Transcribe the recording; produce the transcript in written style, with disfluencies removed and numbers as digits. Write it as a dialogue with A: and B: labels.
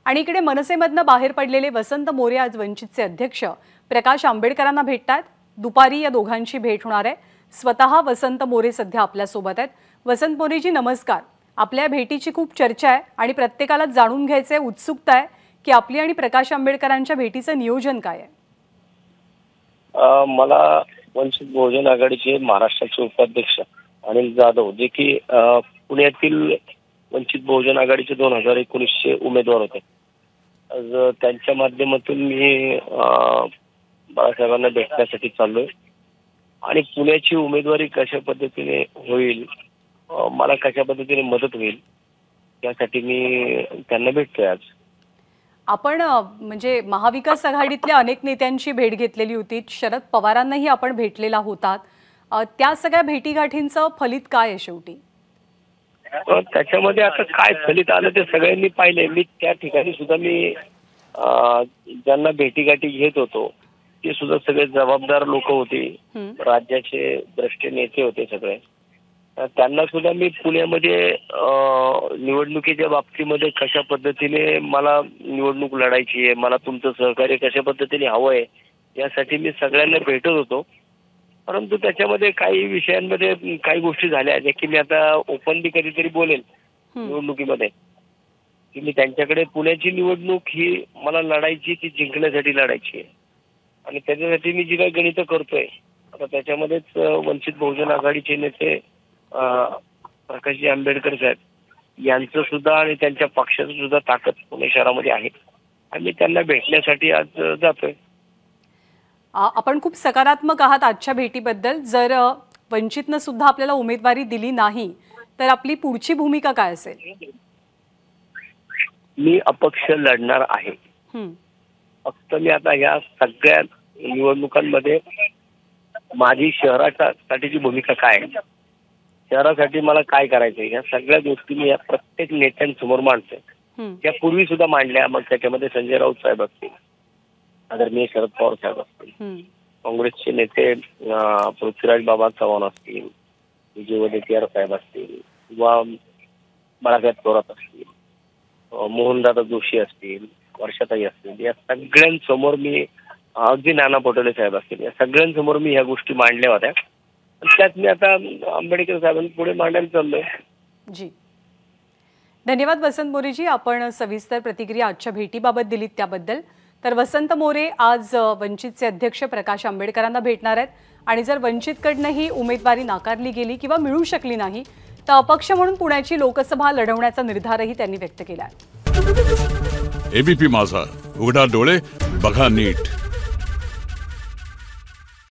A: आणि इकडे मनसेमधनं बाहेर पडलेले वसंत मोरे आज वंचितचे अध्यक्ष प्रकाश आंबेडकरांना भेटतात। दुपारी या दोघांची भेट होणार आहे। स्वतः वसंत मोरे सध्या आपल्या सोबत आहेत। वसंत मोरेजी नमस्कार। आपल्या भेटीची खूप चर्चा आहे आणि प्रत्येकाला जाणून घ्यायचे उत्सुकता आहे की आपली आणि प्रकाश आंबेडकरांच्या भेटीचं नियोजन काय आहे।
B: मला वंचित बहुजन आघाडीचे महाराष्ट्राचे उपाध्यक्ष अनिल जाधव जे की पुण्यातील वंचित बहुजन आघाडीचे 2019चे उमेदवार होते। आज त्यांच्या माध्यमातून मी बाळासाहेबांना भेटण्यासाठी चाललोय आणि पुण्याची उमेदवारी कशा पद्धतीने होईल, मला कशा पद्धतीने मदत होईल यासाठी मी त्यांना भेटतोय। आज
A: आपण म्हणजे महाविकास आघाडीतल्या अनेक नेत्यांची भेट घेतलेली होती। शरद पवारांनाही आपण भेटलेला होतात। त्या सगळ्या भेटीगाठींचं फलित काय आहे शेवटी?
B: त्याच्यामध्ये आता काय फलित आलं ते सगळ्यांनी पाहिले। मी त्या ठिकाणी सुद्धा मी ज्यांना भेटीगाठी घेत होतो ते सुद्धा सगळे जबाबदार लोक होते, राज्याचे भ्रष्ट नेते होते सगळे। त्यांना सुद्धा मी पुण्यामध्ये निवडणुकीच्या बाबतीमध्ये कशा पद्धतीने मला निवडणूक लढायची आहे, मला तुमचं सहकार्य कशा पद्धतीने हवं आहे यासाठी मी सगळ्यांना भेटत होतो। परंतु त्याच्यामध्ये काही विषयांमध्ये काही गोष्टी झाल्या ज्या की मी आता ओपनली कधीतरी बोलेल निवडणुकीमध्ये की मी त्यांच्याकडे पुण्याची निवडणूक ही मला लढायची, ती जिंकण्यासाठी लढायची आहे आणि त्याच्यासाठी मी जी काही गणितं करतोय आता त्याच्यामध्येच वंचित बहुजन आघाडीचे नेते प्रकाशजी आंबेडकर साहेब यांचं सुद्धा आणि त्यांच्या पक्षाचं सुद्धा ताकद पुणे शहरामध्ये आहे आणि मी त्यांना भेटण्यासाठी आज जातोय।
A: आपण खूप सकारात्मक आहात आजच्या भेटीबद्दल। जर वंचितनं सुद्धा आपल्याला उमेदवारी दिली नाही तर आपली पुढची भूमिका काय असेल?
B: मी अपक्ष लढणार आहे। फक्त मी आता या सगळ्या निवडणुकांमध्ये माझी शहरासाठीची भूमिका काय आहे, शहरासाठी मला काय करायचंय या सगळ्या गोष्टी मी या प्रत्येक नेत्यांसमोर मांडतोय। त्या पूर्वी सुद्धा मांडल्या, मग त्याच्यामध्ये संजय राऊत साहेब असतील, आदरणीय शरद पवार साहेब असतील, काँग्रेसचे नेते पृथ्वीराज बाबा चव्हाण असतील, विजय वडेट्टीवार साहेब असतील किंवा बाळासाहेब थोरात असतील, मोहनदादा जोशी असतील, वर्षाताई असतील, या सगळ्यांसमोर मी अगदी नाना पटोले साहेब असतील, या सगळ्यांसमोर मी ह्या गोष्टी मांडल्या होत्या। त्यात मी आता आंबेडकर साहेबांपुढे मांडायला चाललोय।
A: जी, धन्यवाद वसंत मोरेजी। आपण सविस्तर प्रतिक्रिया आजच्या भेटीबाबत दिलीत त्याबद्दल। तर वसंत मोरे आज वंचितचे अध्यक्ष प्रकाश आंबेडकरांना भेटणार आहेत आणि जर वंचितकडनं ही उमेदवारी नाकारली गेली किंवा मिळू शकली नाही तर अपक्ष म्हणून पुण्याची लोकसभा लढवण्याचा निर्धारही त्यांनी व्यक्त केला आहे।
C: एबीपी माझा, उघडा डोळे बघा नीट।